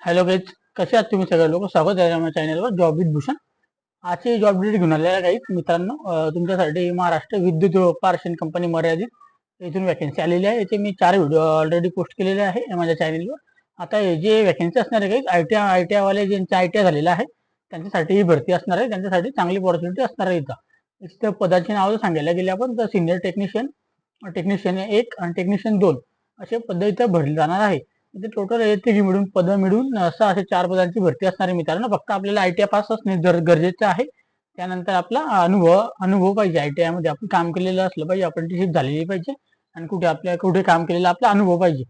Hello guys, कसे आहात तुम्ही सगळे लोक? स्वागत आहे माझ्या चॅनलवर जॉब विथ भूषण. आजची जॉब अपडेट घेऊन आलेला गाईज मित्रांनो, तुमच्यासाठी महाराष्ट्र विद्युत पारेषण कंपनी मर्यादित इथून वॅकन्सी आलेली आहे. याचे मी 4 व्हिडिओ ऑलरेडी पोस्ट केलेले आहे माझ्या चॅनलवर. आता हे जे वॅकन्सी असणार आहे गाईज, आय टी वाले ज्यांचा ITI झालेला आहे त्यांच्यासाठी ही भरती असणार आहे. त्यांच्यासाठी चांगली अपॉर्च्युनिटी असणार आहे. इथं पदाची नावं सांगायला गेले आपण तर सिनियर टेक्निशियन, टेक्निशियन 1 आणि टेक्निशियन 2 असे पद इथं भरले जाणार आहे. इथे टोटल तिघी मिळून पद मिळून 4 पदांची भरती असणार आहे मित्रांनो. फक्त आपल्याला ITI पास असणे गरजेचं आहे. त्यानंतर आपला अनुभव पाहिजे. ITI मध्ये आपण काम केलेलं असलं पाहिजे, अप्रेंटिसशिप झालेली पाहिजे आणि कुठे काम केलेला आपला अनुभव पाहिजे.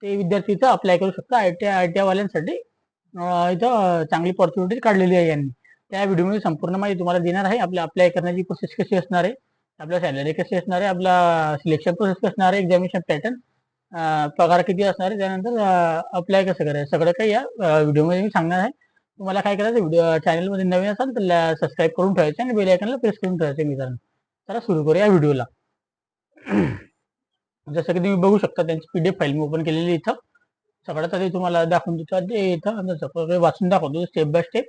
ते विद्यार्थी इथं अप्लाय करू शकता. ITI वाल्यांसाठी इथं चांगली अपॉर्च्युनिटी काढलेली आहे यांनी. त्या व्हिडिओमध्ये संपूर्ण माहिती तुम्हाला देणार आहे. आपल्या अप्लाय करण्याची प्रोसेस कशी असणार आहे, आपल्या सॅलरी कशी असणार आहे, आपला सिलेक्शन प्रोसेस कशी असणार आहे, एक्झामिनेशन पॅटर्न, पगार किती असणार आहे, त्यानंतर अप्लाय कसं करायचं, सगळं काही या व्हिडिओमध्ये मी सांगणार आहे. तुम्हाला काय करायचं, व्हिडिओ चॅनलमध्ये नवीन असाल तर सबस्क्राईब करून ठेवायचं आणि बेल आयकॉनला प्रेस करून ठेवायचं मित्रांनो. चला सुरू करूया व्हिडिओला. जसं की तुम्ही बघू शकता त्यांची PDF फाईल मी ओपन केलेली इथं. सगळ्यात आधी तुम्हाला दाखवून देतो इथं सगळं वाचून दाखवतो स्टेप बाय स्टेप.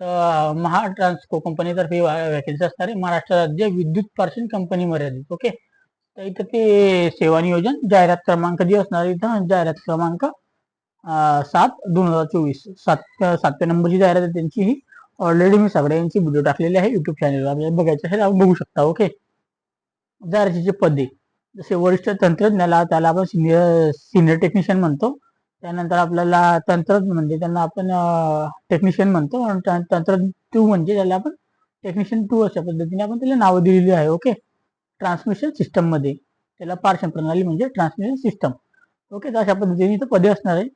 तर महाट्रान्सको कंपनीतर्फे वॅकन्सी असणार आहे. महाराष्ट्र राज्य विद्युत पारेषण कंपनी मर्यादित. ओके, तर इथं ते सेवा नियोजन जाहिरात क्रमांक जी असणार इथं जाहिरात क्रमांक 7/2024 सातव्या नंबरची जाहिरात आहे त्यांची. ही ऑलरेडी मी सगळ्यांची व्हिडिओ टाकलेली आहे युट्यूब चॅनलवर. आपल्याला बघायचं आहे आपण बघू शकता. ओके, जाहिरातीचे पदे जसे वरिष्ठ तंत्रज्ञाला त्याला आपण सिनियर टेक्निशियन म्हणतो. त्यानंतर आपल्याला तंत्रज्ञ म्हणजे त्यांना आपण टेक्निशियन म्हणतो आणि तंत्र 2 म्हणजे त्याला आपण टेक्निशियन 2 अशा पद्धतीने आपण त्याला नावं दिलेली आहे. ओके, ट्रान्समिशन सिस्टम मध्ये त्याला पारेषण प्रणाली म्हणजे ट्रान्समिशन सिस्टम. ओके, तर अशा पद्धतीने इथं पदे असणार आहे.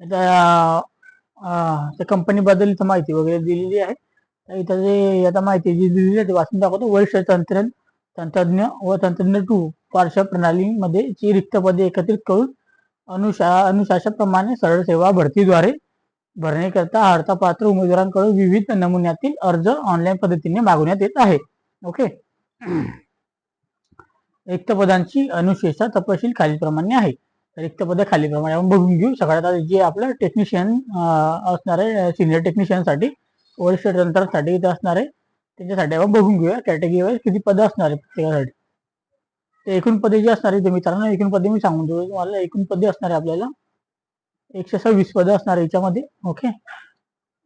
त्या कंपनी बद्दल इथं माहिती वगैरे दिलेली आहे. तर इथं जे आता माहिती जी दिलेली आहे ते वाचून दाखवतो. वरिष्ठ तंत्रज्ञ व तंत्रज्ञ 2 पारेषण प्रणालीमध्ये ची रिक्त पदे एकत्रित करून अनुशासनाप्रमाणे सरळ सेवा भरतीद्वारे भरण्याकरता अर्हता पात्र उमेदवारांकडून विविध नमुन्यातील अर्ज ऑनलाईन पद्धतीने मागवण्यात येत आहे. ओके, रिक्त पदांची अनुशेषा तपशील खालीलप्रमाणे आहे. रिक्त पद खालीलप्रमाणे आपण बघून घेऊ. सगळ्यात आधी जे आपलं टेक्निशियन असणार आहे, सिनियर टेक्निशियनसाठी वरिष्ठ तंत्रासाठी इथं असणार आहे, त्याच्यासाठी आपण बघून घेऊया कॅटेगरी वाईज किती पदं असणार आहे प्रत्येकासाठी. ते एकूण पदे जी असणार आहे मित्रांनो, एकूण पदे मी सांगून देतो तुम्हाला. एकूण पदे असणार आहे आपल्याला 126 पदं असणार आहे याच्यामध्ये. ओके,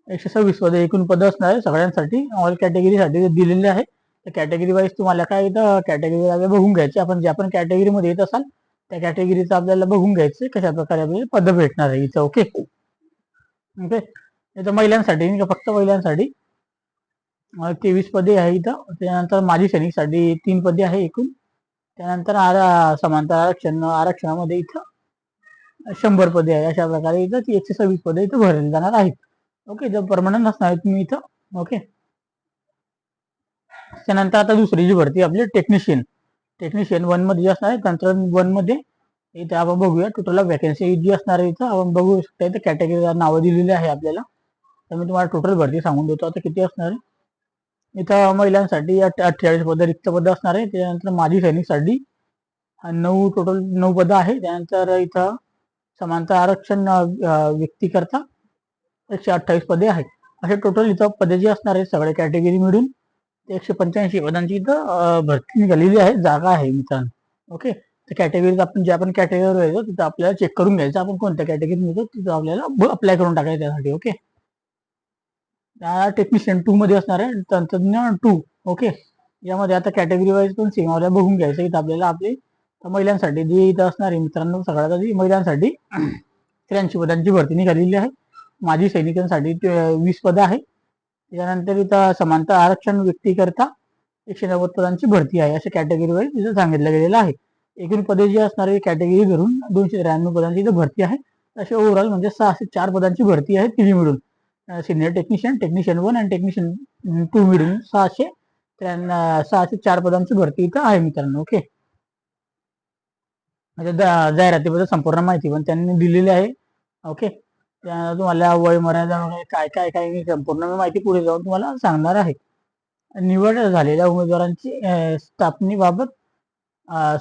126 पदे एकूण पदं असणार आहे सगळ्यांसाठी. ऑल कॅटेगरीसाठी दिलेले आहे. तर कॅटेगरी वाईज तुम्हाला काय इथं कॅटेगरी आपल्याला बघून घ्यायची. आपण ज्या पण कॅटेगरीमध्ये येत असाल त्या कॅटेगरीचं आपल्याला बघून घ्यायचं कशा प्रकारे आपल्याला पदं भेटणार आहे इथं. ओके, ओके, इथं महिलांसाठी फक्त महिलांसाठी 23 पदे आहे इथं. त्यानंतर माजी सैनिकसाठी 3 पदे आहे एकूण. त्यानंतर समांतर आरक्षणामध्ये इथं 100 पदे आहे. अशा प्रकारे इथं 126 पदे इथं भरली जाणार आहेत. ओके, जर परमनंट असणार आहे तुम्ही इथं. ओके, त्यानंतर आता दुसरी जी भरती आपली टेक्निशियन 1 मध्ये असणार आहे. तंत्रज्ञ 1 मध्ये इथे आपण बघूया टोटल वॅकन्सी जी असणार आहे इथं आपण बघू शकता. इथं कॅटेगरीला नावं दिलेली आहे आपल्याला. तर मी तुम्हाला टोटल भरती सांगून देतो आता किती असणार आहे. इथं महिलांसाठी 48 पदं रिक्त पदं असणार आहे. त्यानंतर माजी सैनिकसाठी 9 पदं आहे. त्यानंतर इथं समांतर आरक्षण व्यक्तीकरता 128 पदे आहेत. असे टोटल इथं पदे जी असणार आहे सगळ्या कॅटेगरी मिळून 185 पदांची इथं भरती निघालेली आहे, जागा आहे मित्रांनो. ओके, तर कॅटेगरीज आपण ज्या पण कॅटेगरीवर येतो तिथं आपल्याला चेक करून घ्यायचं आपण कोणत्या कॅटेगरीत येतो तिथं आपल्याला अप्लाय करून टाकायचं त्यासाठी. ओके, टेक्निशियन 2 मध्ये असणार आहे तंत्रज्ञ 2. ओके, यामध्ये आता कॅटेगरी वाईज पण सेम आपल्याला बघून घ्यायचं. इथं आपल्याला आपली महिलांसाठी जी इथं असणार आहे मित्रांनो, सगळ्यात आधी महिलांसाठी 83 पदांची भरती निघालेली आहे. माजी सैनिकांसाठी 20 पदं आहे. त्यानंतर इथं समांतर आरक्षण व्यक्तीकरता 190 पदांची भरती आहे. अशा कॅटेगरी वाईज इथं सांगितलं गेलेलं आहे. एकूण पदे जी असणार आहे कॅटेगरी धरून 293 पदांची इथं भरती आहे. असे ओव्हरऑल म्हणजे 604 पदांची भरती आहे तिन्ही मिळून. सिनियर टेक्निशियन 1 आणि टेक्निशियन 2 मिळून 604 पदांची भरती इथं आहे मित्रांनो. ओके, म्हणजे जाहिरातीबद्दल संपूर्ण माहिती पण त्यांनी दिलेली आहे. ओके, तुम्हाला वय मर्यादा वगैरे काय काय काय संपूर्ण माहिती पुढे जाऊन तुम्हाला सांगणार आहे. निवड झालेल्या उमेदवारांची स्थापनेबाबत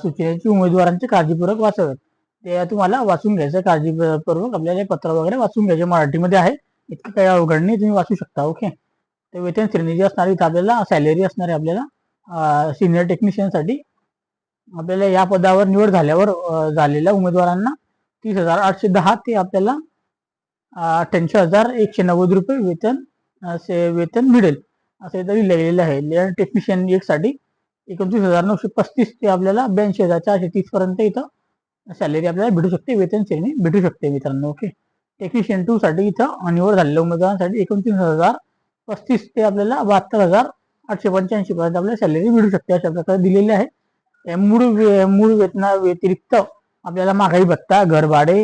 सूचनेची उमेदवारांची काळजीपूर्वक वाचाव्यात. ते तुम्हाला वाचून घ्यायचं काळजीपूर्वक. आपल्याला हे पत्र वगैरे वाचून घ्यायचे, मराठीमध्ये आहे, इतकं काही अवघड नाही, तुम्ही वाचू शकता. ओके. ते वेतन श्रेणी जी असणार इथं आपल्याला सॅलरी असणार आहे आपल्याला सिनियर टेक्निशियनसाठी. आपल्याला या पदावर निवड झाल्यावर झालेल्या उमेदवारांना 30,810 ते आपल्याला 88,190 रुपये वेतन मिळेल, असं इथं लिहिलेलं आहे. लेअर टेक्निशियन 1 साठी 29,935 ते आपल्याला 82,430 पर्यंत इथं सॅलरी आपल्याला भेटू शकते, वेतन श्रेणी भेटू शकते मित्रांनो. ओके. टेक्निशियन 2 साठी इथं निवड झालेल्या उमेदवारांसाठी 29,035 ते आपल्याला 72,885 पर्यंत आपल्याला सॅलरी भेटू शकते, अशा प्रकारे दिलेले आहे. मूळ वेतना व्यतिरिक्त आपल्याला महागाई भत्ता, घरभाडे,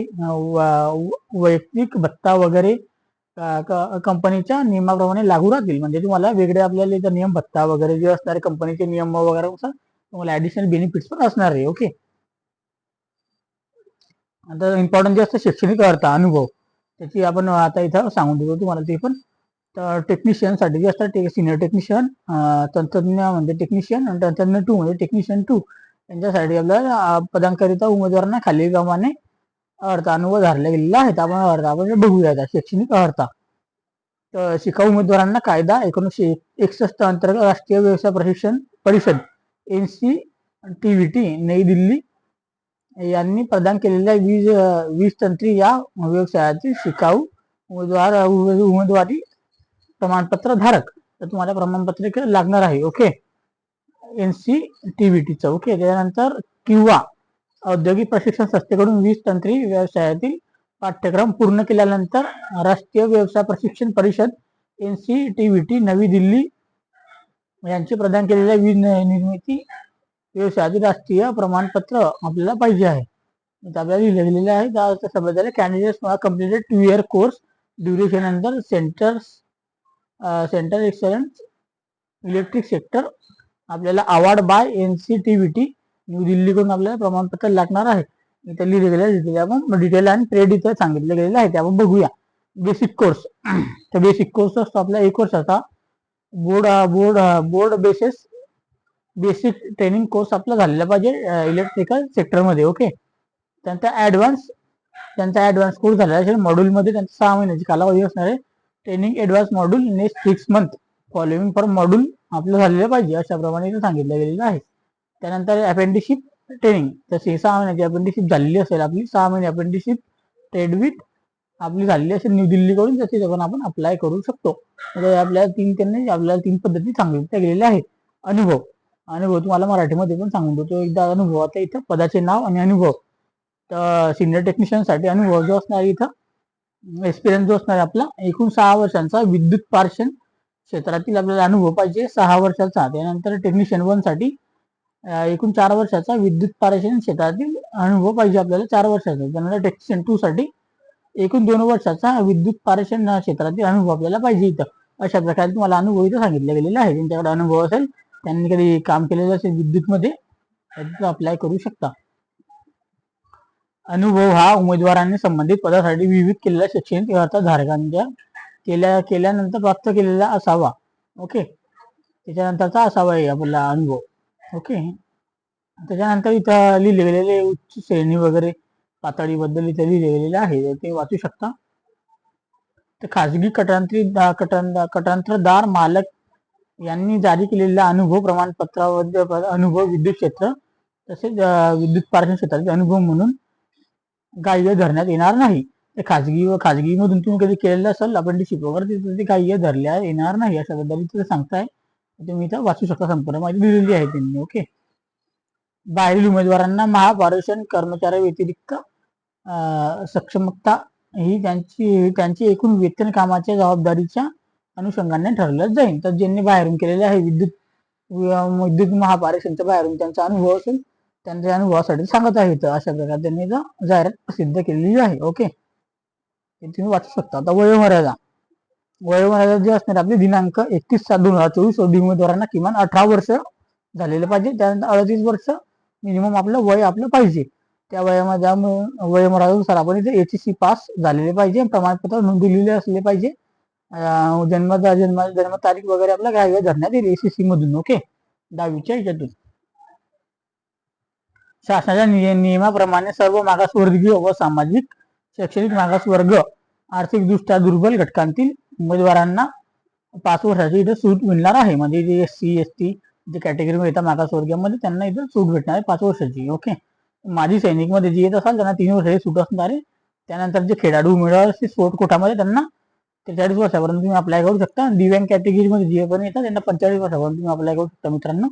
वैयक्तिक भत्ता वगैरे कंपनीच्या नियमाप्रमाणे लागू राहतील. म्हणजे तुम्हाला वेगळे आपल्याला इथं नियम भत्ता वगैरे जे असणारे कंपनीचे नियम वगैरे तुम्हाला ऍडिशनल बेनिफिट्स पण असणार आहे. ओके. आता इम्पॉर्टंट जे असतं शैक्षणिक अर्हता, अनुभव, त्याची आपण आता इथं सांगून देतो तुम्हाला ते पण. तर टेक्निशियनसाठी जे असतात सिनियर टेक्निशियन, तंत्रज्ञ म्हणजे टेक्निशियन, आणि तंत्रज्ञ 2 म्हणजे टेक्निशियन 2, त्यांच्यासाठी आपल्याला पदांकरिता उमेदवारांना खालीलप्रमाणे अर्हता अनुभव धारला गेलेला आहे. आपण बघूया शैक्षणिक अर्हता. तर शिकाऊ उमेदवारांना कायदा 1961 अंतर्गत राष्ट्रीय व्यवसाय प्रशिक्षण परिषद NCTVT नई दिल्ली यांनी प्रदान केलेल्या वीज तंत्री या व्यवसायातील शिकाऊ उमेदवारी प्रमाणपत्र धारक, तर तुम्हाला प्रमाणपत्र लागणार आहे. ओके. NCTVTचं. ओके. त्यानंतर किंवा औद्योगिक प्रशिक्षण संस्थेकडून वीज तंत्री व्यवसायातील पाठ्यक्रम पूर्ण केल्यानंतर राष्ट्रीय व्यवसाय प्रशिक्षण परिषद NCTVT नवी दिल्ली यांची प्रदान केलेल्या वीज निर्मिती व्यवसायातील राष्ट्रीय प्रमाणपत्र आपल्याला पाहिजे आहे. आपल्याला लिहिलेले आहे. त्याबद्दल candidates completed 2 year course duration under centre excellence electric sector, आपल्याला अवॉर्ड बाय NCTVT न्यू दिल्लीकडून आपल्याला प्रमाणपत्र लागणार आहे. इथे लिहिलेलं आहे, आपण डिटेल आणि ट्रेड इथं सांगितलं गेलेलं आहे, ते आपण बघूया. Basic course. तर बेसिक कोर्स असतो आपला 1 वर्षाचा बोर्ड बेसिक ट्रेनिंग कोर्स आपला झालेला पाहिजे इलेक्ट्रिकल सेक्टरमध्ये. ओके. त्यांचा ऍडव्हान्स कोर्स झालेला असेल. मॉड्यूलमध्ये त्यांचा 6 महिन्याची कालावधी असणार आहे. Training advance module next 6 month following for module आपलं झालेलं पाहिजे, अशा प्रमाणे इथं सांगितलं गेलेलं आहे. त्यानंतर अपेंडिशिप ट्रेनिंग, तशी 6 महिन्याची अपेंडिशिप झालेली असेल आपली, 6 महिने अपेंडिशिप ट्रेड विथ आपली झालेली असेल न्यू दिल्लीकडून, तशी पण आपण अप्लाय करू शकतो. म्हणजे आपल्याला 3 पद्धती सांगितल्या गेलेल्या आहेत. अनुभव तुम्हाला मराठीमध्ये पण सांगून देतो एकदा. अनुभव आता इथं पदाचे नाव आणि अनुभव. तर सिनियर टेक्निशियन साठी अनुभव जो असणार इथं एक्सपिरियन्स जो असणार आपला एकूण 6 वर्षांचा विद्युत पारेषण क्षेत्रातील आपल्याला अनुभव पाहिजे 6 वर्षाचा. त्यानंतर टेक्निशियन 1 साठी एकूण 4 वर्षाचा विद्युत पारेषण क्षेत्रातील अनुभव पाहिजे आपल्याला 4 वर्षाचा. त्यानंतर टेक्निशियन 2 साठी एकूण 2 वर्षाचा विद्युत पारेषण क्षेत्रातील अनुभव आपल्याला पाहिजे इथं. अशा प्रकारे तुम्हाला अनुभव इथं सांगितलं गेलेला आहे. ज्यांच्याकडे अनुभव असेल, त्यांनी कधी काम केलेलं असेल विद्युत मध्ये, अप्लाय करू शकता. अनुभव हा उमेदवारांनी संबंधित पदासाठी विविध केलेल्या शैक्षणिक अर्हता धारकांच्या केल्यानंतर प्राप्त केलेला असावा. ओके. त्याच्यानंतरचा असावा आहे आपला अनुभव. ओके. त्याच्यानंतर इथं लिहिले गेलेले उच्च श्रेणी वगैरे पातळीबद्दल इथे लिहिले गेलेले आहे, ते वाचू शकता. तर खाजगी कटांतरदार मालक यांनी जारी केलेल्या अनुभव प्रमाणपत्राबद्दल अनुभव विद्युत क्षेत्र तसेच विद्युत पारेषण क्षेत्राचे अनुभव म्हणून ग्राह्य धरण्यात येणार नाही. ते खाजगी मधून तुम्ही कधी केलेलं असेल अपेंडिशिप वगैरे, ते ग्राह्य धरल्या येणार नाही, अशा बद्दल इथे सांगताय. तुम्ही इथं वाचू शकता, संपूर्ण माहिती दिलेली आहे त्यांनी. ओके. बाहेरील उमेदवारांना महापारेषण कर्मचाऱ्या व्यतिरिक्त सक्षमता ही त्यांची एकूण वेतन कामाच्या जबाबदारीच्या अनुषंगाने ठरवलं जाईल. तर ज्यांनी बाहेरून केलेले आहे विद्युत महापारेषणच्या बाहेरून त्यांचा अनुभव असेल, त्यांच्या अनुभवासाठी सांगत आहे. अशा प्रकारे त्यांनी जाहिरात प्रसिद्ध केलेली आहे. ओके. ते तुम्ही वाचू शकता. आता वयोमर्यादा जे असणार आपली दिनांक 31/7/2024 रोजी उमेदवारांना किमान 18 वर्ष झालेले पाहिजे. त्यानंतर 38 वर्ष मिनिमम आपलं वय आपलं पाहिजे. त्या वयोमर्यादेनुसार आपण इथे HEC पास झालेले पाहिजे, प्रमाणपत्र नोंदवलेले असले पाहिजे. जन्म तारीख वगैरे आपल्या ग्राह्य धरण्यात येईल ACC मधून. ओके. 10वीच्या याच्यातून. शासनाच्या नियमाप्रमाणे सर्व मागासवर्गीय व सामाजिक शैक्षणिक मागासवर्ग आर्थिकदृष्ट्या दुर्बल घटकांतील उमेदवारांना 5 वर्षाची इथं सूट मिळणार आहे. म्हणजे जे SC ST जे कॅटेगरीमध्ये येतात मागासवर्गीयामध्ये त्यांना इथं सूट भेटणार आहे 5 वर्षाची. ओके. माजी सैनिक मध्ये जे येत असाल त्यांना 3 वर्षाची सूट असणार आहे. त्यानंतर जे खेळाडू उमेदवार असतील स्पोर्ट कोटामध्ये त्यांना 43 वर्षापर्यंत तुम्ही अप्लाय करू शकता. दिव्यांग कॅटेगरीमध्ये जे पण येतात त्यांना 45 वर्षापर्यंत तुम्ही अप्लाय करू शकता मित्रांनो.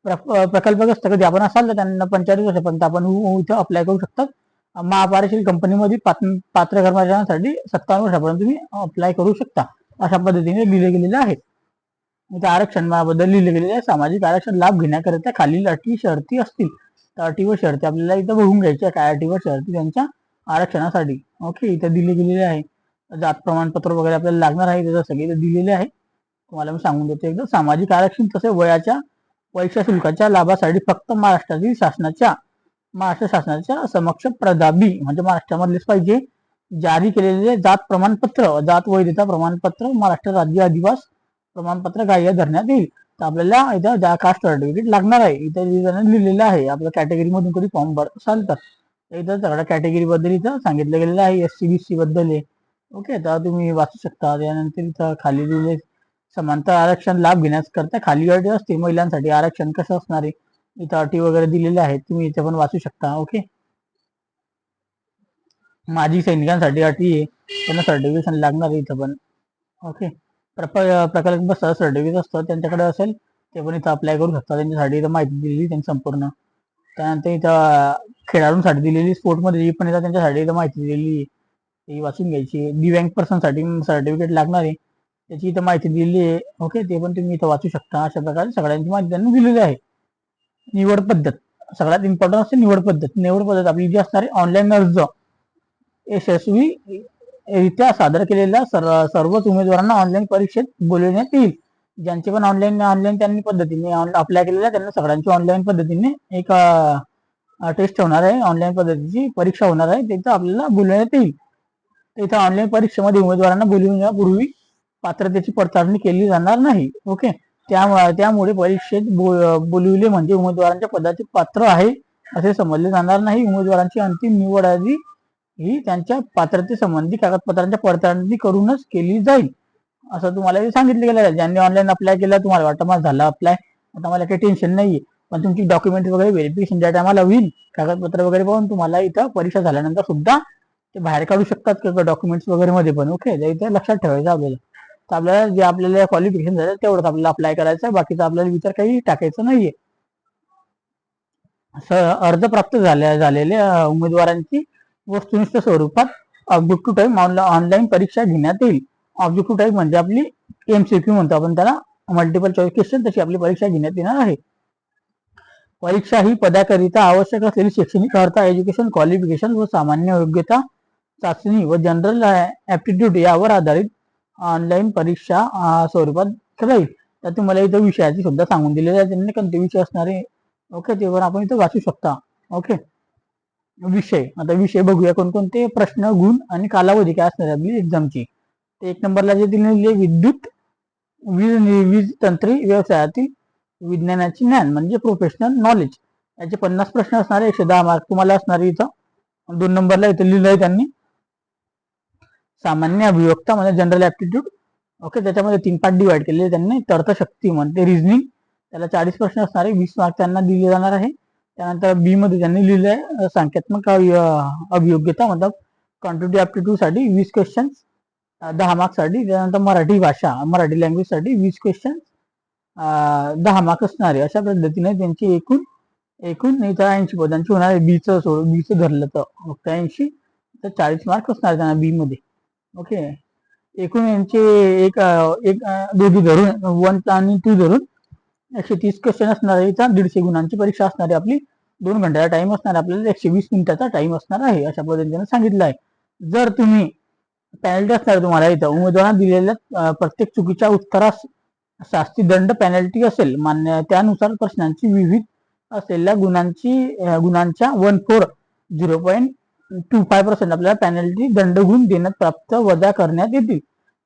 प्रकल्पग्रस्त कधी आपण असाल तर त्यांना 45 वर्षापर्यंत आपण इथं अप्लाय करू शकतात. महापारेषण कंपनीमध्ये पात्र कर्मचाऱ्यांसाठी 57 वर्षापर्यंत तुम्ही अप्लाय करू शकता. अशा पद्धतीने लिहिले गेलेले आहे. इथे आरक्षणाबद्दल लिहिले गेलेले आहे. सामाजिक आरक्षण लाभ घेण्याकरिता खालील अटी शर्ती असतील. तर अटी व शर्ती आपल्याला इथं बघून घ्यायच्या काय अटी व शर्ती त्यांच्या आरक्षणासाठी. ओके. इथे दिले गेलेले आहे. जात प्रमाणपत्र वगैरे आपल्याला लागणार आहे त्याचं सगळे इथे दिलेले आहे. तुम्हाला मी सांगून देतो एकदम. सामाजिक आरक्षण तसे वयाच्या परीक्षा शुल्काच्या लाभासाठी फक्त महाराष्ट्र शासनाच्या समक्ष प्रदाबी म्हणजे महाराष्ट्रामधलेच पाहिजे जारी केलेले जात प्रमाणपत्र जात वैधता प्रमाणपत्र महाराष्ट्र राज्य अधिवास प्रमाणपत्र ग्राह्य धरण्यात येईल. तर आपल्याला इथं कास्ट सर्टिफिकेट लागणार आहे. इथं लिहिलेलं आहे आपल्या कॅटेगरी मधून कधी फॉर्म भरत असाल तर इथं सगळ्या कॅटेगरी बद्दल इथं सांगितलं गेलेलं आहे. SC BC बद्दल आहे. ओके. तर तुम्ही वाचू शकता. त्यानंतर इथं खाली लिहिले समांतर आरक्षण लाभ घेण्याकरता खाली अटी असते. महिलांसाठी आरक्षण कसं असणार आहे इथं अटी वगैरे दिलेल्या आहेत. तुम्ही इथे पण वाचू शकता. ओके. माजी सैनिकांसाठी अटी आहे त्यांना सर्टिफिकेशन लागणार आहे इथं पण. ओके. प्रकल्प सर्टिफिकेट असतं त्यांच्याकडे असेल ते पण इथं अप्लाय करू शकता. त्यांच्यासाठी इथं माहिती दिलेली त्यांनी संपूर्ण. त्यानंतर इथं खेळाडूंसाठी दिलेली स्पोर्टमध्ये जी पण येतात त्यांच्यासाठी इथं माहिती दिलेली ती वाचून घ्यायची. दिव्यांग पर्सनसाठी सर्टिफिकेट लागणार आहे त्याची इथं माहिती दिलेली आहे. ओके. ते पण तुम्ही इथं वाचू शकता. अशा प्रकारे सगळ्यांची माहिती त्यांनी दिलेली आहे. निवड पद्धत सगळ्यात इम्पॉर्टंट असते निवड पद्धत. निवड पद्धत आपली जी असणार आहे ऑनलाईन अर्ज यशस्वीरित्या सादर केलेल्या सर्वच उमेदवारांना ऑनलाईन परीक्षेत बोलवण्यात येईल. ज्यांचे पण ऑनलाईन त्यांनी पद्धतीने अप्लाय केलेल्या त्यांना सगळ्यांची ऑनलाईन पद्धतीने एक टेस्ट होणार आहे. ऑनलाईन पद्धतीची परीक्षा होणार आहे. तिथं आपल्याला बोलवण्यात येईल. इथं ऑनलाईन परीक्षेमध्ये उमेदवारांना बोलविण्यापूर्वी पात्रतेची पडताळणी केली जाणार नाही. ओके. त्यामुळे परीक्षेत बोलविले म्हणजे उमेदवारांच्या पदाचे पात्र आहे असे समजले जाणार नाही. उमेदवारांची अंतिम निवड आधी ही त्यांच्या पात्रतेसंबंधी कागदपत्रांच्या पडताळणी करूनच केली जाईल असं तुम्हाला सांगितलं गेलं आहे. ज्यांनी ऑनलाईन अप्लाय केला तुम्हाला वाटतं माझं झालं अप्लाय आता मला काही टेन्शन नाहीये. पण तुमची डॉक्युमेंट वगैरे व्हेरिफिकेशन ज्या टायमाला होईल कागदपत्र वगैरे पाहून तुम्हाला इथं परीक्षा झाल्यानंतर सुद्धा ते बाहेर काढू शकतात किंवा डॉक्युमेंट्स वगैरे मध्ये पण. ओके. इथे लक्षात ठेवायचं आपल्याला. तर आपल्याला जे आपल्याला क्वालिफिकेशन झालं तेवढंच आपल्याला अप्लाय करायचं आहे. बाकीचं आपल्याला विचार काही टाकायचं नाहीये. अर्ज प्राप्त झालेल्या उमेदवारांची वस्तुनिष्ठ स्वरूपात ऑब्जेक्टिव्ह टाईप ऑनलाईन परीक्षा घेण्यात येईल. ऑब्जेक्टिव्ह टाईप म्हणजे आपली MCQ म्हणतो आपण त्याला मल्टिपल चॉईस क्वेश्चन तशी आपली परीक्षा घेण्यात येणार आहे. परीक्षा ही पदाकरिता आवश्यक असलेली शैक्षणिक अर्हता एज्युकेशन क्वालिफिकेशन व सामान्य योग्यता चाचणी व जनरल ऍप्टिट्यूड यावर आधारित ऑनलाईन परीक्षा स्वरूपात राहील. तर तुम्हाला इथं विषयाची सुद्धा सांगून दिलेले आहे त्यांनी कोणते विषय असणार आहे. ओके. ते पण आपण इथं वाचू शकता. ओके. विषय आता विषय बघूया कोणकोणते प्रश्न गुण आणि कालावधी काय असणार आपली एक्झामची. ते 1 नंबरला जे दिलेले वीज तंत्री व्यवसायातील विज्ञानाचे ज्ञान म्हणजे प्रोफेशनल नॉलेज याचे 50 प्रश्न असणारे 110 मार्क तुम्हाला असणारे इथं. 2 नंबरला इथं लिहिलं आहे त्यांनी सामान्य अभिव्यक्ता म्हणजे जनरल ऍप्टिट्यूड. ओके. त्याच्यामध्ये 3 पार्ट डिवाइड केलेले त्यांनी. तर्कशक्ती म्हणजे रिझनिंग त्याला 40 प्रश्न असणारे 20 मार्क त्यांना दिले जाणार आहे. त्यानंतर बी मध्ये त्यांनी लिहिलं आहे संख्यात्मक अभियोग्यता मतलब क्वांटिटेटिव्ह ऍप्टिट्यूड साठी 20 क्वेश्चन 10 मार्क साठी. त्यानंतर मराठी भाषा मराठी लँग्वेज साठी 20 क्वेश्चन 10 मार्क असणारे. अशा पद्धतीने त्यांची एकूण इथं 80 पदांची होणार आहे. बीचं धरलं तर फक्त 80 तर 40 मार्क असणार त्यांना बी मध्ये. ओके. एकूण यांचे एक दोघी धरून 1 आणि 2 धरून 130 क्वेश्चन असणार आहे. इथं 150 गुणांची परीक्षा असणार आहे आपली. 2 घंट्याचा टाइम असणार आपल्याला 120 मिनिटाचा टाइम असणार आहे अशा पद्धतीने सांगितलं आहे. जर तुम्ही पॅनल्टी असणार तुम्हाला इथं उमेदवारांना दिलेल्या प्रत्येक चुकीच्या उत्तरास शास्ती दंड पॅनल्टी असेल मान्य त्यानुसार प्रश्नांची विविध असलेल्या गुणांच्या 0.25% आपल्याला पॅनल्टी दंड गुण देण्यात प्राप्त वजा करण्यात येतील.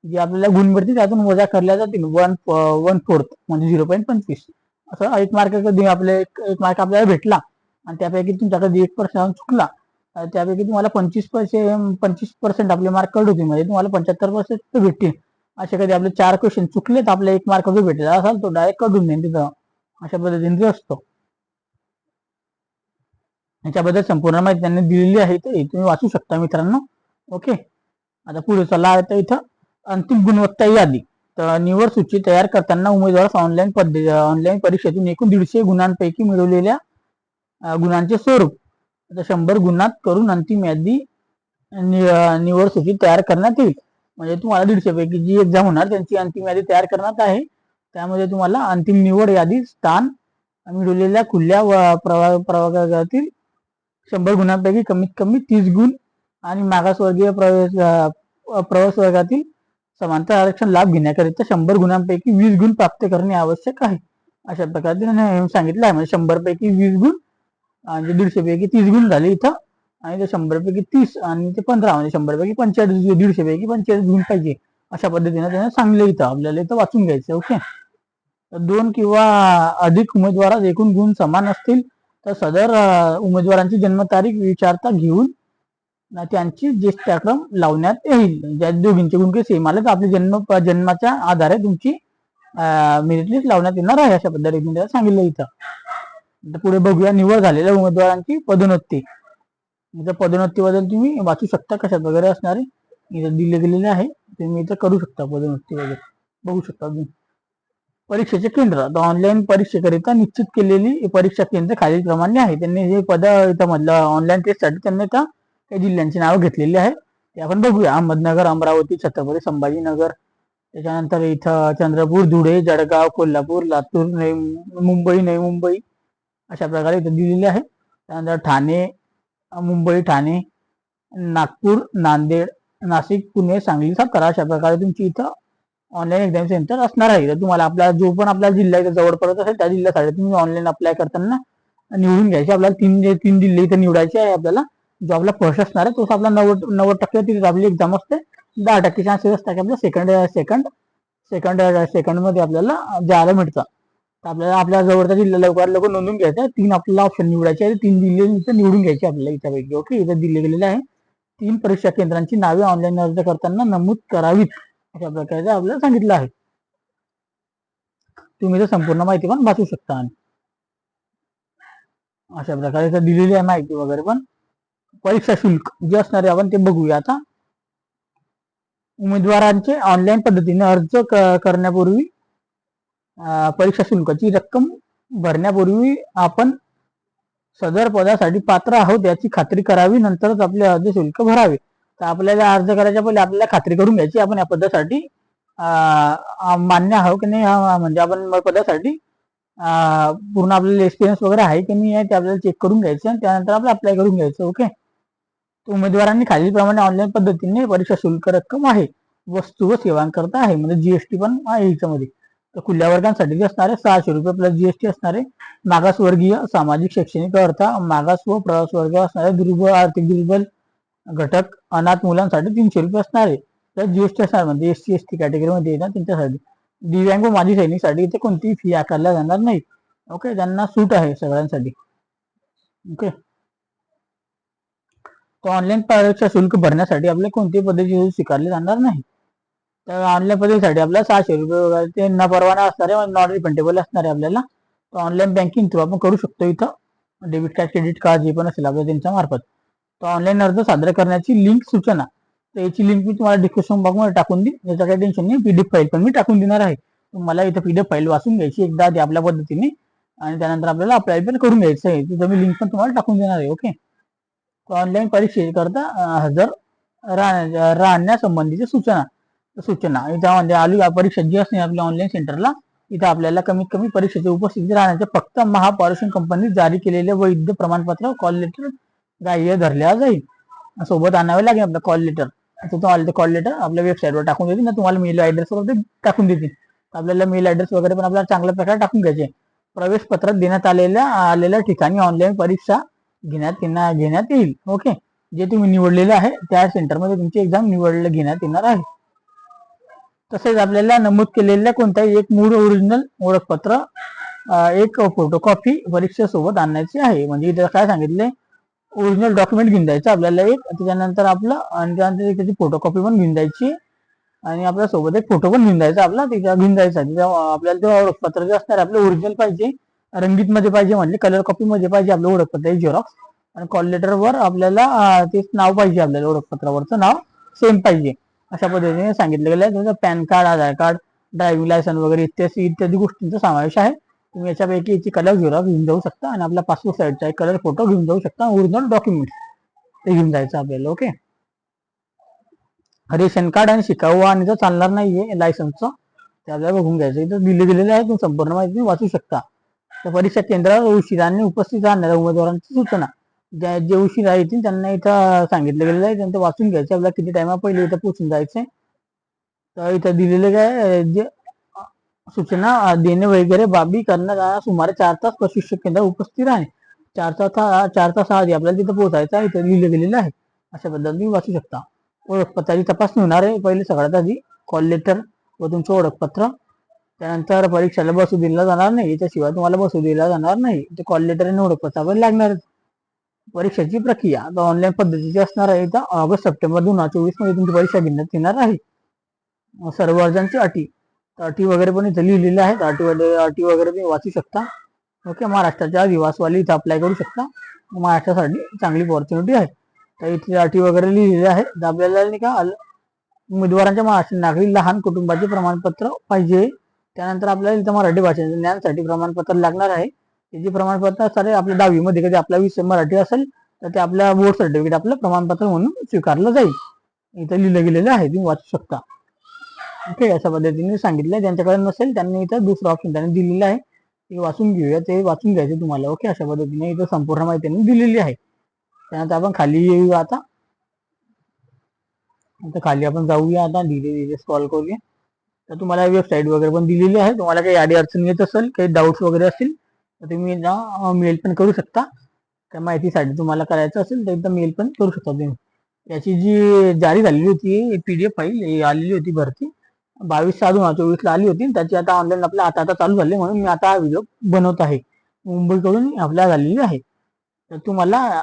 जे आपल्याला गुण मिळतील त्यातून वजा करल्या जातील 1/4 म्हणजे 0.25 असं 1 मार्क कधी आपले 1 मार्क आपल्याला भेटला आणि त्यापैकी तुमच्याकडे 1% चुकला त्यापैकी तुम्हाला 25% आपले मार्क कट होतील, म्हणजे तुम्हाला 75% भेटतील. असे कधी आपले 4 क्वेश्चन चुकले तर आपला 1 मार्क जो भेटला असाल तो डायरेक्ट कट होऊन जाईल तिथं. अशा पद्धतीने असतो. याच्याबद्दल संपूर्ण माहिती त्यांनी दिलेली आहे, तर तुम्ही वाचू शकता मित्रांनो. ओके, आता पुढे चला. आता इथं अंतिम गुणवत्ता यादी. तर निवड सूची तयार करताना उमेदवारास ऑनलाईन परीक्षेतून एकूण 150 गुणांपैकी मिळवलेल्या गुणांचे स्वरूप 100 गुणात करून अंतिम यादी निवड सूची तयार करण्यात येईल. म्हणजे तुम्हाला 150 पैकी जी एक्झाम होणार त्यांची अंतिम यादी तयार करण्यात आहे. त्यामध्ये तुम्हाला अंतिम निवड यादी स्थान मिळवलेल्या खुल्या प्रवर्गातील 100 गुणांपैकी कमीत कमी 30 गुण आणि मागासवर्गीय प्रवेश वर्गातील समांतर आरक्षण लाभ घेण्याकरिता 100 गुणांपैकी 20 गुण प्राप्त करणे आवश्यक आहे. अशा प्रकारे सांगितलं आहे. म्हणजे 100 पैकी 20 गुण म्हणजे 150 पैकी 30 गुण झाले इथं, आणि ते 100 पैकी 30 आणि ते 15 म्हणजे 100 पैकी 45, 150 पैकी 45 गुण पाहिजे. अशा पद्धतीने त्याने सांगले इथं आपल्याला इथं वाचून घ्यायचं. ओके, 2 किंवा अधिक उमेदवारास एकूण गुण समान असतील तर सदर उमेदवारांची जन्मतारीख विचारता घेऊन त्यांची ज्येष्ठाक्रम लावण्यात येईल. ज्या दोघींचे गुण काही सेम आले तर आपली जन्माच्या आधारे तुमची मेरिट लिस्ट लावण्यात येणार आहे. अशा पद्धतीने सांगितलं इथं. पुढे बघूया निवड झालेल्या उमेदवारांची पदोन्नती. इथं पदोन्नतीबद्दल तुम्ही वाचू शकता कशा वगैरे असणारे इथं दिले गेलेले आहे. तुम्ही इथं करू शकता पदोन्नती वगैरे बघू शकता तुम्ही. परीक्षेचे केंद्र. ऑनलाईन परीक्षेकरिता निश्चित केलेली परीक्षा केंद्र खालील प्रमाणे आहे. त्यांनी जे पद इथं मधलं ऑनलाईन टेस्टसाठी त्यांनी इथं काही जिल्ह्यांची नावं घेतलेली आहे, ते आपण बघूया. अहमदनगर, अमरावती, छत्रपती संभाजीनगर, त्याच्यानंतर इथं चंद्रपूर, धुळे, जळगाव, कोल्हापूर, लातूर, मुंबई, नवी मुंबई अशा प्रकारे इथं दिलेले आहे. त्यानंतर ठाणे, मुंबई, ठाणे, नागपूर, नांदेड, नाशिक, पुणे, सांगली, सातारा अशा प्रकारे तुमची इथं ऑनलाईन एक्झाम सेंटर असणार आहे. तर तुम्हाला आपला जो पण आपला जिल्हा इथं जवळ पडत असेल त्या जिल्ह्यासाठी तुम्ही ऑनलाईन अप्लाय करताना निवडून घ्यायचे. आपल्याला तीन जिल्हे इथं निवडायचे आहे. आपल्याला जो आपला फर्स्ट असणार आहे तोच आपला 90% तिथे आपली एक्झाम असते. 10% चान्सेस असतात की आपल्या सेकंड मध्ये आपल्याला जायला मिळतं. तर आपल्याला आपल्या जवळचा जिल्हा लवकर नोंदून घ्यायचा. 3 आपल्याला ऑप्शन निवडायचे आहे. 3 जिल्हे इथं निवडून घ्यायचे आपल्याला इथं. ओके, इथं दिले गेलेले आहे. 3 परीक्षा केंद्रांची नावे ऑनलाईन अर्ज करताना नमूद करावीत अशा प्रकारे आपल्याला सांगितलं आहे. तुम्ही इथं संपूर्ण माहिती पण वाचू शकता. अशा प्रकारे इथं दिलेली आहे माहिती वगैरे. पण परीक्षा शुल्क जे असणार आहे आपण ते बघूया आता. उमेदवारांचे ऑनलाईन पद्धतीने अर्ज करण्यापूर्वी परीक्षा शुल्काची रक्कम भरण्यापूर्वी आपण सदर पदासाठी पात्र आहोत याची खात्री करावी, नंतरच आपले अर्ज शुल्क भरावे. तर आपल्याला अर्ज करायच्या पहिले आपल्याला खात्री करून घ्यायची आपण या पदासाठी मान्य आहोत की नाही, म्हणजे आपण पदासाठी पूर्ण आपल्याला एक्सपिरियन्स वगैरे आहे की नाही आहे ते आपल्याला चेक करून घ्यायचं आणि त्यानंतर आपल्याला अप्लाय करून घ्यायचं. ओके, उमेदवारांनी खालीलप्रमाणे ऑनलाईन पद्धतीने परीक्षा शुल्क रक्कम आहे वस्तू व सेवांकरता आहे, म्हणजे जीएसटी पण आहे याच्यामध्ये. तर खुल्या वर्गांसाठी जे असणारे 600 रुपये प्लस जीएसटी असणारे. मागासवर्गीय, सामाजिक, शैक्षणिक अर्थ, मागास व प्रवास वर्ग असणारे, दुर्बल, आर्थिक दुर्बल घटक, अनाथ मुलांसाठी 300 रुपये असणारे तर जीएसटी असणार. म्हणजे SC ST कॅटेगरीमध्ये येणार त्यांच्यासाठी. दिव्यांग व माजी सैनिकसाठी इथे कोणतीही फी आकारल्या जाणार नाही. ओके, त्यांना सूट आहे सगळ्यांसाठी. ओके, तर ऑनलाईन परीक्षा शुल्क भरण्यासाठी आपल्याला कोणतीही पद्धती स्वीकारली जाणार नाही. तर ऑनलाईन पद्धतीसाठी आपल्याला 600 रुपये वगैरे ते न परवाना असणारे, नॉन रिफंडेबल असणारे आपल्याला. तर ऑनलाईन बँकिंग थ्रू आपण करू शकतो इथं. डेबिट कार्ड, क्रेडिट कार्ड जे पण असेल आपल्या त्यांच्या मार्फत. तर ऑनलाईन अर्ज सादर करण्याची लिंक सूचना. तर याची लिंक मी तुम्हाला डिस्क्रिप्शन बॉक्समध्ये टाकून देईन. याचं काही टेन्शन नाही. PDF फाईल पण मी टाकून देणार आहे. मला इथं PDF फाईल वाचून घ्यायची एकदा आपल्या पद्धतीने आणि त्यानंतर आपल्याला अप्लाय पण करून घ्यायचं आहे. तिथं मी लिंक पण तुम्हाला टाकून देणार आहे. ओके, ऑनलाईन परीक्षेकरता हजर राहण्यासंबंधीची सूचना. इथं म्हणजे आली परीक्षा जी असते आपल्या ऑनलाईन सेंटरला, इथं आपल्याला कमीत कमी परीक्षेची उपस्थिती राहण्याचे फक्त महापारेषण कंपनी जारी केलेले वैध प्रमाणपत्र कॉल लेटर ग्राह्य धरल्या जाईल. सोबत आणावे लागेल आपलं कॉल लेटर. तुम्हाला ते कॉल लेटर आपल्या वेबसाईटवर टाकून देतील ना, तुम्हाला मेल ॲड्रेस वगैरे टाकून देतील. आपल्याला मेल ॲड्रेस वगैरे पण आपल्याला चांगल्या प्रकारे टाकून घ्यायचे. प्रवेश पत्रात देण्यात आलेल्या ठिकाणी ऑनलाईन परीक्षा घेण्यात येईल. ओके, जे तुम्ही निवडलेलं आहे त्या सेंटरमध्ये तुमची एक्झाम घेण्यात येणार आहे. तसेच आपल्याला नमूद केलेल्या कोणत्याही एक मूळ ओरिजिनल ओळखपत्र एक फोटोकॉपी परीक्षा सोबत आणायची आहे. म्हणजे इथे काय सांगितले, ओरिजिनल डॉक्युमेंट घेऊन जायचं आपल्याला एक, त्याच्यानंतर आपलं आणि त्यानंतर त्याची फोटोकॉपी पण घेऊन जायची आणि आपल्या सोबत एक फोटो पण घेऊन जायचा आपला, तिच्या घेऊन जायचा. तिच्या आपल्याला ते ओळखपत्र जे असणार आपलं ओरिजिनल पाहिजे, रंगीत मध्ये पाहिजे, म्हणजे कलर कॉपी मध्ये पाहिजे आपलं ओळखपत्र झेरॉक्स. आणि कॉल लेटरवर आपल्याला तेच नाव पाहिजे, आपल्याला ओळखपत्रावरचं नाव सेम पाहिजे. अशा पद्धतीने सांगितलं गेलं आहे. तुमचं पॅन कार्ड, आधार कार्ड, ड्रायव्हिंग लायसन्स वगैरे इत्यादी गोष्टींचा समावेश आहे. तुम्ही याच्यापैकी याची कलर झेरॉक्स घेऊन जाऊ शकता आणि आपला पासपोर्ट साईजचा एक कलर फोटो घेऊन जाऊ शकता. ओरिजिनल डॉक्युमेंट ते घेऊन जायचं आपल्याला. ओके. रेशन कार्ड आणि शिकाऊ आणि जर चालणार नाहीये लायसन्सचं, ते आपल्याला बघून घ्यायचं. इथं दिले गेलेले आहे, तुम्ही संपूर्ण माहिती वाचू शकता. तर परीक्षा केंद्रावर उशिराने उपस्थित राहणाऱ्या उमेदवारांची सूचना, जे उशिरा येतील त्यांना इथं सांगितलं गेलेलं आहे, त्यांचं वाचून घ्यायचं. आपल्याला किती टाइमा पहिले इथं पोहोचून जायचंय. तर इथं दिलेले काय जे सूचना देणे वगैरे बाबी करण्यात सुमारे 4 तास प्रशिक्षण केंद्र उपस्थित राहणे. 4 तास आधी आपल्याला तिथं पोहोचायचं आहे, इथं लिहिलं गेलेलं आहे. अशा पद्धतीने तुम्ही वाचू शकता. ओळखपत्राची तपासणी होणार आहे पहिले सगळ्यात आधी, कॉल लेटर व तुमचं ओळखपत्र. त्यानंतर परीक्षेला बसू दिला जाणार नाही, त्याशिवाय तुम्हाला बसू दिला जाणार नाही. ते कॉल लेटर आणि ओळखपत्र पण लागणार. परीक्षेची प्रक्रिया आता ऑनलाईन पद्धतीची असणार आहे. इथं ऑगस्ट सप्टेंबर 2024 मध्ये तुमची परीक्षा घेण्यात येणार आहे. सर्व अर्जांची अटी, अटी वगैरे पण इथे लिहिलेल्या आहेत. अटी वगैरे तुम्ही वाचू शकता. ओके. महाराष्ट्राच्या आदिवासीवाली इथं अप्लाय करू शकता. महाराष्ट्रासाठी चांगली ऑपॉर्च्युनिटी आहे. तर इथे अटी वगैरे लिहिलेल्या आहेत. तर आपल्याला नाही का उमेदवारांच्या महाराष्ट्र नागरिक लहान कुटुंबाचे प्रमाणपत्र पाहिजे. त्यानंतर आपल्याला इथं मराठी भाषेच्या ज्ञानासाठी प्रमाणपत्र लागणार आहे. त्याचे प्रमाणपत्र सारे आपल्या 10वी मध्ये कधी आपला विषय मराठी असेल तर ते आपल्या बोर्ड सर्टिफिकेट आपलं प्रमाणपत्र म्हणून स्वीकारलं जाईल. इथं लिहिलं गेलेलं आहे, तुम्ही वाचू शकता. ओके. अशा पद्धतीने सांगितलंय. ज्यांच्याकडे नसेल त्यांनी इथं दुसरं ऑप्शन त्यांनी दिलेलं आहे, ते वाचून घेऊया. ते वाचून घ्यायचे तुम्हाला. ओके. अशा पद्धतीने इथं संपूर्ण माहिती त्यांनी दिलेली आहे. त्यानंतर आपण खाली येऊया आता खाली आपण जाऊया आता, धीरे धीरे स्क्रॉल करूया. तर तुम्हाला वेबसाईट वगैरे पण दिलेली आहे. तुम्हाला काही अडचण येत असेल, काही डाऊट्स वगैरे असतील तर तुम्ही मेल पण करू शकता. त्या माहितीसाठी तुम्हाला करायचं असेल तर एकदा मेल पण करू शकता तुम्ही. याची जी जारी झालेली होती PDF फाईल आलेली होती भरती 22/6/2024 आली होती. त्याची आता ऑनलाईन आपल्या आता चालू झाली, म्हणून मी आता हा व्हिडिओ बनवत आहे. मुंबईकडून अप्लाय झालेली आहे. तर तुम्हाला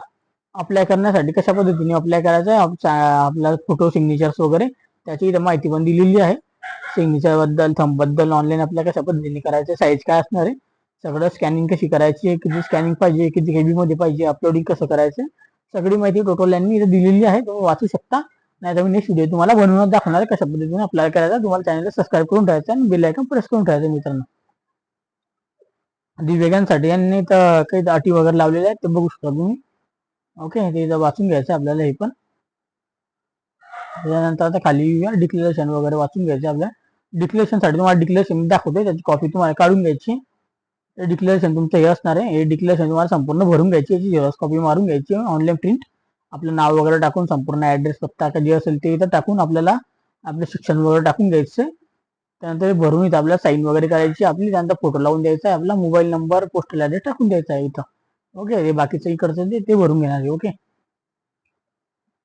अप्लाय करण्यासाठी कशा पद्धतीने अप्लाय करायचं आहे, आपला फोटो सिग्नेचर्स वगैरे त्याची माहिती पण दिलेली आहे. सिग्नेचर बद्दल, थंब बद्दल, ऑनलाईन अप्लाय कशा पद्धतीने करायचं, साईज काय असणार आहे, सगळं स्कॅनिंग कशी करायची, किती स्कॅनिंग पाहिजे, किती KB मध्ये पाहिजे, अपलोडिंग कसं करायचं, सगळी माहिती टोटल यांनी इथे दिलेली आहे. तुम्ही वाचू शकता. नाही तर मी नेक्स्ट व्हिडिओ तुम्हाला बनवून दाखवणार आहे कशा पद्धतीने अप्लाय करायचं. तुम्हाला चॅनलला सबस्क्राईब करून ठेवायचं आणि बेल आयकॉन प्रेस करून ठेवायचं मित्रांनो. दिव्यांगांसाठी यांनी तर काही अटी वगैरे लावलेल्या आहेत, ते बघू शकता तुम्ही. ओके. ते इथं वाचून घ्यायचं आपल्याला हे पण. त्याच्यानंतर आता खाली डिक्लेरेशन वगैरे वाचून घ्यायचे आपल्या. डिक्लेरेशनसाठी तुम्हाला डिक्लेरेशन दाखवतोय, त्याची कॉपी तुम्हाला काढून घ्यायची. ते डिक्लेरेशन तुमचं हे असणार आहे. हे डिक्लेरेशन तुम्हाला संपूर्ण भरून घ्यायची, याची झेरॉक्स कॉपी मारून घ्यायची, ऑनलाईन प्रिंट, आपलं नाव वगैरे टाकून, संपूर्ण ऍड्रेस पत्ता का जे असेल ते इथं टाकून आपल्याला आपलं शिक्षण वगैरे टाकून घ्यायचं. त्यानंतर भरून इथं आपल्याला साईन वगैरे करायची आपली. त्यानंतर फोटो लावून द्यायचा आहे, आपला मोबाईल नंबर, पोस्टल ऍड्रेस टाकून द्यायचा आहे इथं. ओके. हे बाकीचं इकडचं ते भरून घेणार आहे. ओके.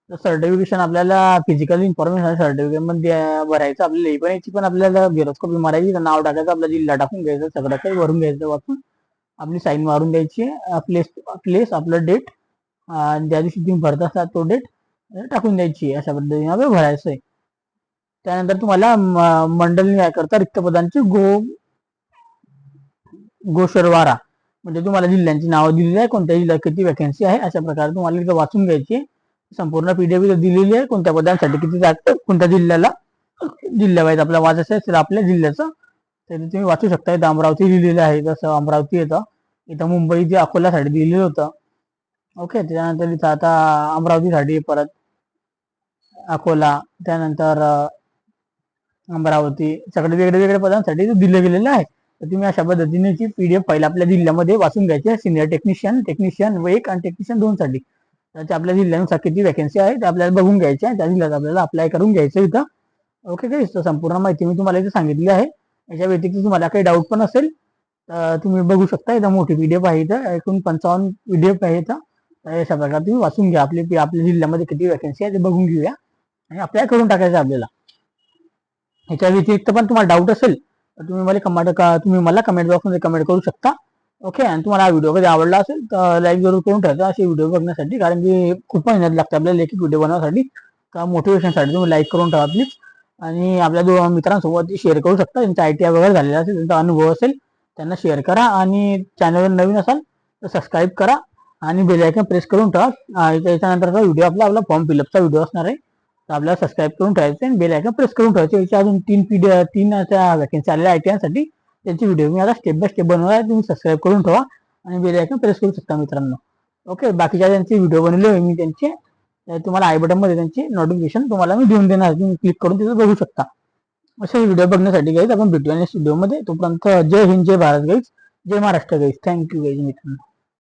तर सर्टिफिकेशन आपल्याला फिजिकल इन्फॉर्मेशन सर्टिफिकेट मध्ये भरायचं आपल्याला. पण याची पण आपल्याला झेरॉक्स कॉपी मारायची, नाव टाकायचं, आपला जिल्हा टाकून घ्यायचं, सगळं काही भरून घ्यायचं वाचून, आपली साईन मारून द्यायची, प्लेस आपलं डेट, ज्या दिवशी तुम्ही भरत असतात तो डेट टाकून द्यायची. अशा पद्धतीने आपल्याला भरायचं आहे. त्यानंतर तुम्हाला मंडल न्याय करता रिक्त पदांची गोशरवारा, म्हणजे तुम्हाला जिल्ह्यांची नावं दिलेली आहे, कोणत्या जिल्ह्यात किती वॅकन्सी आहे, अशा प्रकारे तुम्हाला इथं वाचून घ्यायची. संपूर्ण PDF दिलेली आहे, कोणत्या पदांसाठी किती जातं, कोणत्या जिल्ह्याला, जिल्ह्यावाईज आपल्याला वाचायचं असेल आपल्या जिल्ह्याचं तर तुम्ही वाचू शकता. इथं अमरावती लिहिलेलं आहे, जसं अमरावती येतं. इथं मुंबई जे अकोल्यासाठी दिलेलं होतं. ओके. त्यानंतर इथं आता अमरावतीसाठी परत अकोला, त्यानंतर अमरावती, सगळे वेगळे वेगळे पदांसाठी दिले गेलेले आहे. तर तुम्ही अशा पद्धतीने PDF फाईल आपल्या जिल्ह्यामध्ये वाचून घ्यायची. सिनियर टेक्निशियन 1 आणि टेक्निशियन 2 साठी. तर आपल्या जिल्ह्यानुसार किती वॅकन्सी आहे ते आपल्याला बघून घ्यायची आहे. त्या जिल्ह्यात आपल्याला अप्लाय करून घ्यायचं इथं. ओके. काही संपूर्ण माहिती मी तुम्हाला इथे सांगितली आहे. याच्या व्यतिरिक्त तुम्हाला काही डाऊट पण असेल तर तुम्ही बघू शकता. इथं मोठी PDF आहे, इथं एकूण 55 PDF आहे इथं. अशा प्रकारे तुम्ही वाचून घ्या. आपल्या जिल्ह्यामध्ये किती वॅकन्सी आहे ते बघून घेऊया आणि अप्लाय करून टाकायचं आपल्याला. ह्याच्या व्यतिरिक्त पण तुम्हाला डाऊट असेल तुम्ही मला कमेंट बॉक्समध्ये कमेंट करू शकता. ओके. आणि तुम्हाला हा व्हिडिओ कधी आवडला असेल तर लाईक जरूर करून ठेवा असे व्हिडिओ बघण्यासाठी, कारण की खूप मेहनत लागते आपल्याला एक व्हिडिओ बनवण्यासाठी. तर मोटिवेशनसाठी तुम्ही लाईक करून ठेवा प्लीज. आणि आपल्या दोन मित्रांसोबत शेअर करू शकता, त्यांचा ITI वगैरे झालेला असेल, त्यांचा अनुभव असेल, त्यांना शेअर करा. आणि चॅनलवर नवीन असाल तर सबस्क्राईब करा आणि बेल आयकॉन प्रेस करून ठेवा. त्याच्यानंतरचा व्हिडिओ आपला फॉर्म फिलअपचा व्हिडिओ असणार आहे, तर आपल्याला सबस्क्राईब करून ठेवायचं आणि बेल आयकॉन प्रेस करून ठेवायचे. याच्या अजून 3 वॅकन्सी आलेल्या ITI साठी, त्यांची व्हिडिओ मी आता स्टेप बाय स्टेप बनवणार आहे. तुम्ही सबस्क्राईब करून ठेवा आणि बेल आयकॉन प्रेस करू शकता मित्रांनो. ओके. बाकीच्या त्यांचे व्हिडिओ बनवले मी त्यांचे, तुम्हाला आय बटन मध्ये त्यांची नोटिफिकेशन तुम्हाला मी देऊन देणार, तुम्ही क्लिक करून तिथं बघू शकता. असे व्हिडिओ बघण्यासाठी गाईज आपण भेटूया नेक्स्ट व्हिडिओमध्ये. तोपर्यंत जय हिंद, जय भारत गाईज, जय महाराष्ट्र गाईज. थँक्यू गाईज मित्रांनो.